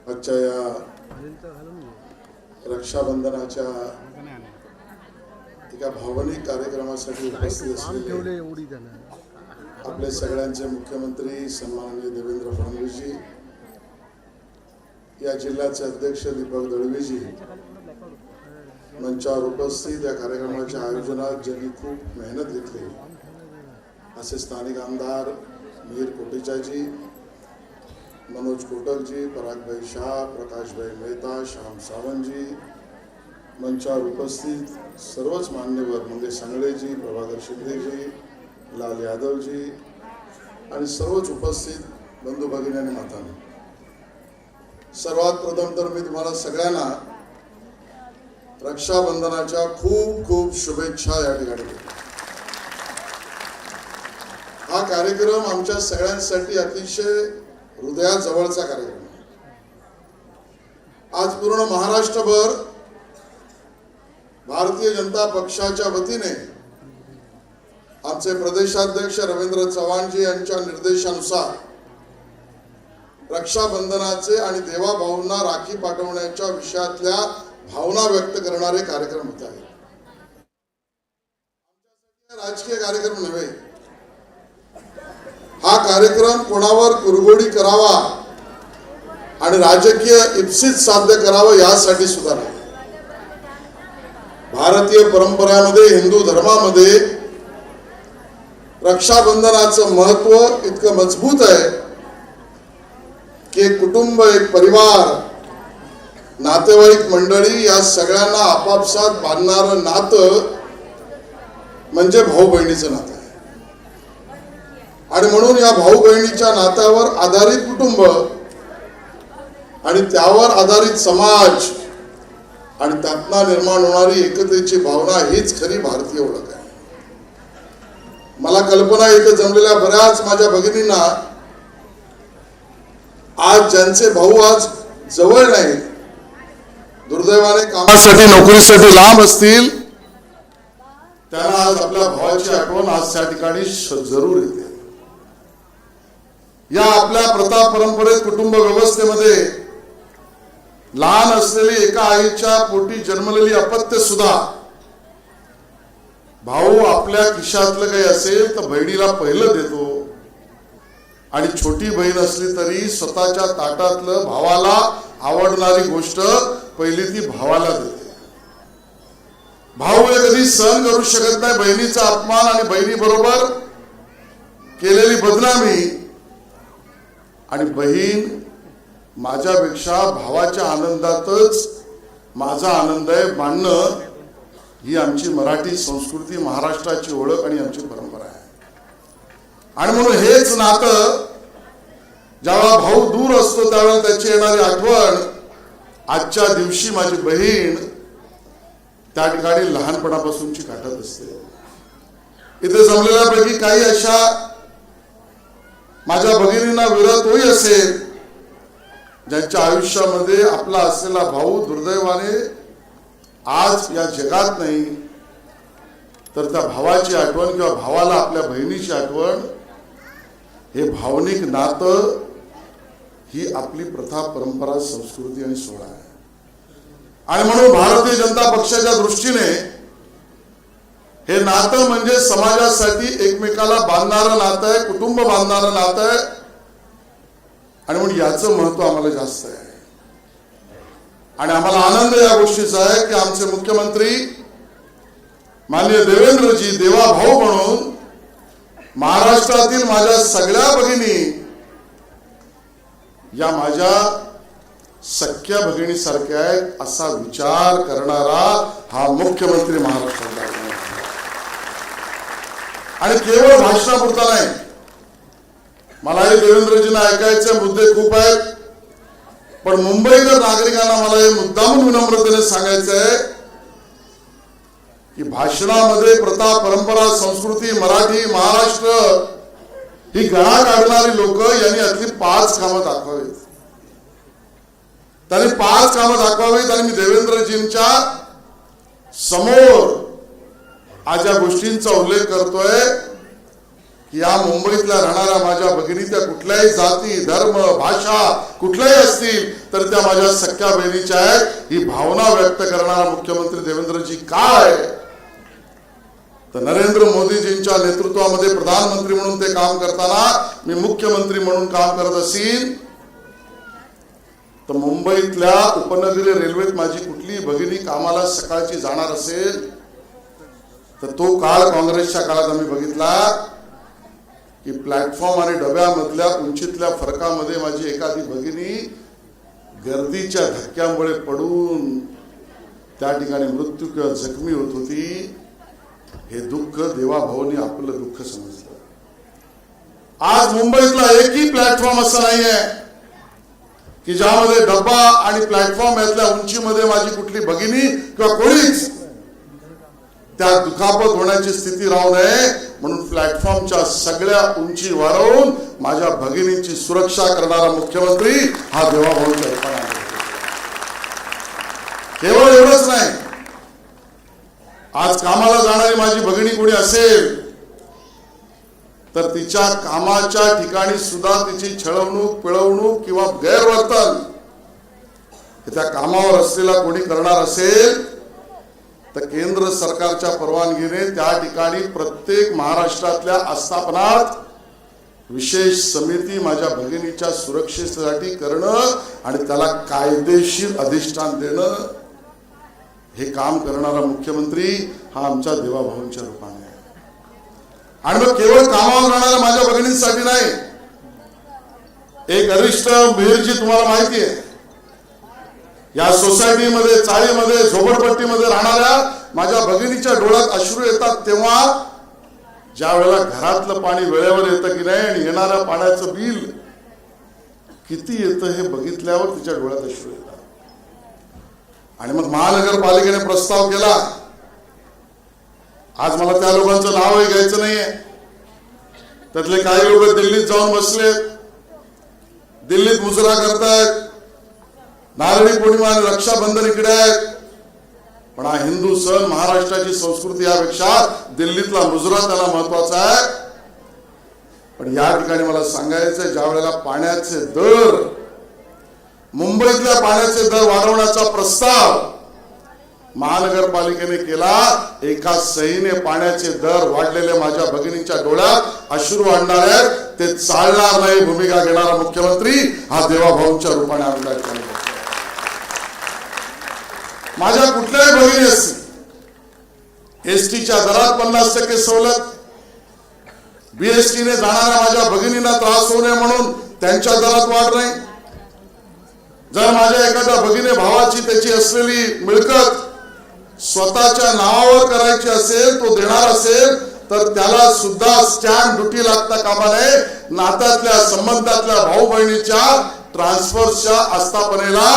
आजच्या या रक्षाबंधनाच्या एका भावनिक कार्यक्रमासाठी उपस्थित असलेले आपले सगळ्यांचे मुख्यमंत्री सन्माननीय देवेंद्र फडणवीसजी, या जिल्ह्याचे अध्यक्ष दीपक दळवीजी, मंचावर उपस्थित या कार्यक्रमाच्या आयोजनात ज्यांनी खूप मेहनत घेतली असे स्थानिक आमदार मीर कोटेचाजी, मनोज कोटकजी, परागभाई शाह, प्रकाशभाई मेहता, श्याम सावंतजी, मंचावर उपस्थित सर्वच मान्यवर मंगेश सांगळेजी, प्रभाकर शिंदेजी, लाल यादवजी आणि सर्वच उपस्थित बंधू भगिनी आणि मातांनो, सर्वात प्रथम तर मी तुम्हाला सगळ्यांना रक्षाबंधनाच्या खूप खूप शुभेच्छा या ठिकाणी देतो। हा कार्यक्रम आमच्या सगळ्यांसाठी अतिशय हृदयाजवळचा कार्यक्रम आहे। आज पूर्ण महाराष्ट्रभर भारतीय जनता पक्षाच्या वतीने आमचे प्रदेशाध्यक्ष रवींद्र चव्हाणजी यांच्या निर्देशानुसार रक्षाबंधनाचे आणि देवाभाऊंना राखी पाठवण्याच्या विषयातल्या भावना व्यक्त करणारे कार्यक्रम होत आहेत। राजकीय कार्यक्रम नव्हे, हा कार्यक्रम कोणावर कुरघोडी करावा आणि राजकीय इप्सित साध्य करावं यासाठी सुद्धा नाही। भारतीय परंपरामध्ये, हिंदू धर्मामध्ये रक्षाबंधनाचं महत्व इतकं मजबूत आहे की एक कुटुंब, एक परिवार, नातेवाईक मंडळी या सगळ्यांना आपापसात बांधणारं नातं म्हणजे भाऊ बहिणीचं नातं आहे। आणि म्हणून या भाऊ बहिणीच्या नात्यावर आधारित कुटुंब आणि त्यावर आधारित समाज आणि त्यातनं निर्माण होणारी एकतेची भावना हीच खरी भारतीय ओळख आहे। मला कल्पना इथे जमलेल्या बऱ्याच माझ्या भगिनींना आज ज्यांचे भाऊ आज जवळ नाहीत, दुर्दैवाने कामासाठी नोकरीसाठी लांब असतील, त्यांना आज आपल्या भावाची आठवण आज त्या ठिकाणी जरूर येते। या आपल्या प्रथा परंपरेत कुटुंब व्यवस्थेमध्ये लहान असलेली एका आईच्या पोटी जन्मलेली अपत्य सुद्धा भाऊ आपल्या खिशातलं काही असेल तर बहिणीला पहिलं देतो आणि छोटी बहीण असली तरी स्वतःच्या ताटातलं भावाला आवडणारी गोष्ट पहिली ती भावाला देते। भाऊ हे कधी सहन करू शकत नाही बहिणीचा अपमान आणि बहिणी बरोबर केलेली बदनामी, आणि बहीण माझ्यापेक्षा भावाच्या आनंदातच माझा आनंद आहे मानणं ही आमची मराठी संस्कृती, महाराष्ट्राची ओळख आणि आमची परंपरा आहे। आणि म्हणून हेच नातं जेव्हा भाऊ दूर असतो त्यावेळेला त्याची येणारी आठवण आजच्या दिवशी माझी बहीण त्या ठिकाणी लहानपणापासूनची काटत असते। इथे जमलेल्यापैकी काही अशा माझ्या भगिनींना विरत होई असेल ज्यांच्या आयुष्यामध्ये आपला असलेला भाऊ दुर्दैवाने आज या जगात नाही, तर त्या भावाची आठवण किंवा भावाला आपल्या बहिणीची आठवण, हे भावनिक नातं ही आपली प्रथा परंपरा संस्कृती आणि सोहळा आहे। आणि म्हणून भारतीय जनता पक्षाच्या दृष्टीने हे नातं म्हणजे समाजासाठी एकमेकाला बांधणारं नातं आहे, कुटुंब बांधणारं नातं आहे। आणि म्हणून याचं महत्व आम्हाला जास्त आहे आणि आम्हाला आनंद या गोष्टीचा आहे की आमचे मुख्यमंत्री माननीय देवेंद्रजी देवा भाऊ म्हणून महाराष्ट्रातील माझ्या सगळ्या भगिनी या माझ्या सख्या भगिनीसारख्या आहेत असा विचार करणारा हा मुख्यमंत्री महाराष्ट्राचा आहे। आणि केवळ भाषणापुरता नाही, मलाही देवेंद्रजींना ऐकायचे मुद्दे खूप आहेत, पण मुंबईकर नागरिकांना मला हे मुद्दामून विनम्रतेने सांगायचं आहे की भाषणामध्ये प्रथा परंपरा संस्कृती मराठी महाराष्ट्र ही गळा काढणारी लोक यांनी अगदी 5 कामं दाखवावीत। त्यांनी 5 कामं दाखवावीत आणि मी देवेंद्रजींच्या समोर आज या गोष्टींचा उल्लेख करतोय की या मुंबईतल्या राहणाऱ्या माझ्या भगिनी त्या कुठल्याही जाती धर्म भाषा कुठल्याही असतील तर त्या माझ्या सख्या बहिणीच्या आहेत ही भावना व्यक्त करणारा मुख्यमंत्री देवेंद्रजी काय तर नरेंद्र मोदीजींच्या नेतृत्वामध्ये प्रधानमंत्री म्हणून ते काम करताना मी मुख्यमंत्री म्हणून काम करत असेल तर मुंबईतल्या उपनगरीय रेल्वेत माझी कुठली भगिनी कामाला सकाळची जाणार असेल तर तो काळ काँग्रेसच्या काळात आम्ही बघितला की प्लॅटफॉर्म आणि डब्यामधल्या उंचीतल्या फरकामध्ये माझी एखादी भगिनी गर्दीच्या धक्क्यामुळे पडून त्या ठिकाणी मृत्यू किंवा जखमी होत होती हे दुःख देवाभाऊंनी आपलं दुःख समजलं आज मुंबईतला एकही प्लॅटफॉर्म असा नाहीये की ज्यामध्ये डब्बा आणि प्लॅटफॉर्म यातल्या उंचीमध्ये माझी कुठली भगिनी किंवा कोणीच त्या दुखापत होण्याची स्थिती राहू नये म्हणून प्लॅटफॉर्मच्या सगळ्या उंची वाढवून माझ्या भगिनींची सुरक्षा करणारा मुख्यमंत्री हा देवाभाऊंचा रूपाने आहे. केवळ एवढंच नाही आज कामाला जाणारी माझी भगिनी कोणी असेल तर तिच्या कामाच्या ठिकाणी सुद्धा तिची छळवणूक पिळवणूक किंवा गैरवर्तन त्या कामावर असलेला कोणी करणार असेल तर केंद्र सरकारच्या परवानगीने त्या ठिकाणी प्रत्येक महाराष्ट्रातल्या आस्थापनात विशेष समिती माझ्या भगिनीच्या सुरक्षेसाठी करणं आणि त्याला कायदेशीर अधिष्ठान देणं हे काम करणारा मुख्यमंत्री हा आमच्या देवाभाऊंच्या रूपाने आहे. आणि मग केवळ कामावर राहणाऱ्या माझ्या भगिनींसाठी नाही एक अरिष्ट मिहिरजी तुम्हाला माहिती आहे या सोसायटीमध्ये चाळीमध्ये झोपडपट्टीमध्ये राहणाऱ्या माझ्या भगिनीच्या डोळ्यात अश्रू येतात तेव्हा ज्या वेळेला घरातलं पाणी वेळेवर येतं की नाही आणि येणाऱ्या पाण्याचं बिल किती येतं हे बघितल्यावर तिच्या डोळ्यात अश्रू येतात. आणि मग महानगरपालिकेने प्रस्ताव केला आज मला त्या लोकांचं नावही घ्यायचं नाहीये त्यातले काही लोक दिल्लीत जाऊन बसले दिल्लीत मुजरा करतायत नारळी पौर्णिमा आणि रक्षाबंधन इकडे आहेत पण हा हिंदू सण महाराष्ट्राची संस्कृती यापेक्षा दिल्लीतला मुजरा त्याला महत्वाचा आहे. पण या ठिकाणी मला सांगायचं ज्या वेळेला पाण्याचे दर मुंबईतल्या पाण्याचे दर वाढवण्याचा प्रस्ताव महानगरपालिकेने केला एका सहीने पाण्याचे दर वाढलेले माझ्या भगिनींच्या डोळ्यात अश्रू आणणार आहेत ते चालणार नाही भूमिका घेणारा मुख्यमंत्री हा देवाभाऊंच्या रूपाने आमदार माझ्या कुठल्याही भगिनी असतील एसटीच्या दरात 50% सवलत बीएसटीने जाणाऱ्या माझ्या भगिनींना त्रास होऊ नये म्हणून त्यांच्या दरात वाढ नाही. जर माझ्या एखाद्या भगिनी भावाची त्याची असलेली मिळकत स्वतःच्या नावावर करायची असेल तो देणार असेल तर त्याला सुद्धा स्टॅम्प ड्युटी लागता कामा नये. नात्यातल्या संबंधातल्या भाऊ बहिणीच्या ट्रान्सफरच्या आस्थापनेला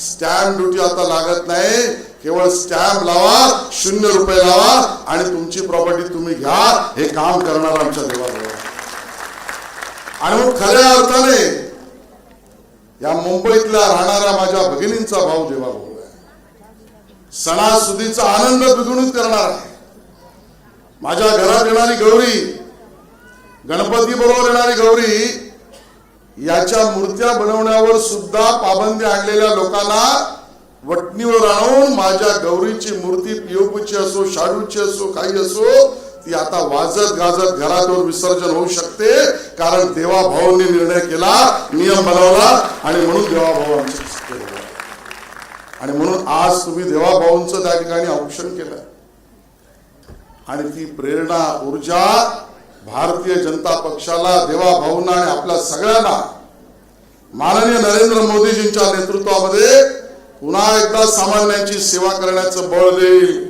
स्टॅम्प ड्युटी आता लागत नाही केवळ स्टॅम्प लावा 0 रुपये लावा आणि तुमची प्रॉपर्टी तुम्ही घ्या हे काम करणार आमच्या देवाभाऊ आणि मग खऱ्या अर्थाने या मुंबईतल्या राहणाऱ्या माझ्या भगिनींचा भाऊ देवाभाऊ आहे. सणासुदीचा आनंद द्विगुणित करणार आहे. माझ्या घरात येणारी गौरी गणपती बरोबर येणारी गौरी याच्या मूर्त्या बनवण्यावर सुद्धा पाबंदी आणलेल्या लोकांना वटणीवर आणून माझ्या गौरीची मूर्ती पीओपीची असो शाडूची असो काही असो ती आता वाजत गाजत घरातून विसर्जन होऊ शकते कारण देवाभाऊंनी निर्णय केला नियम बनवला आणि म्हणून देवाभाऊ आमचे आणि म्हणून आज तुम्ही देवाभाऊंचं त्या ठिकाणी औक्षण केलं आणि ती प्रेरणा ऊर्जा भारतीय जनता पक्षाला देवाभाऊंना आणि आपल्या सगळ्यांना माननीय नरेंद्र मोदीजींच्या नेतृत्वामध्ये पुन्हा एकदा सामान्यांची सेवा करण्याचं बळ देईल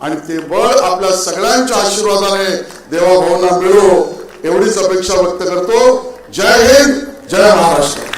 आणि ते बळ आपल्या सगळ्यांच्या आशीर्वादाने देवाभाऊंना मिळो एवढीच अपेक्षा व्यक्त करतो. जय हिंद जय महाराष्ट्र.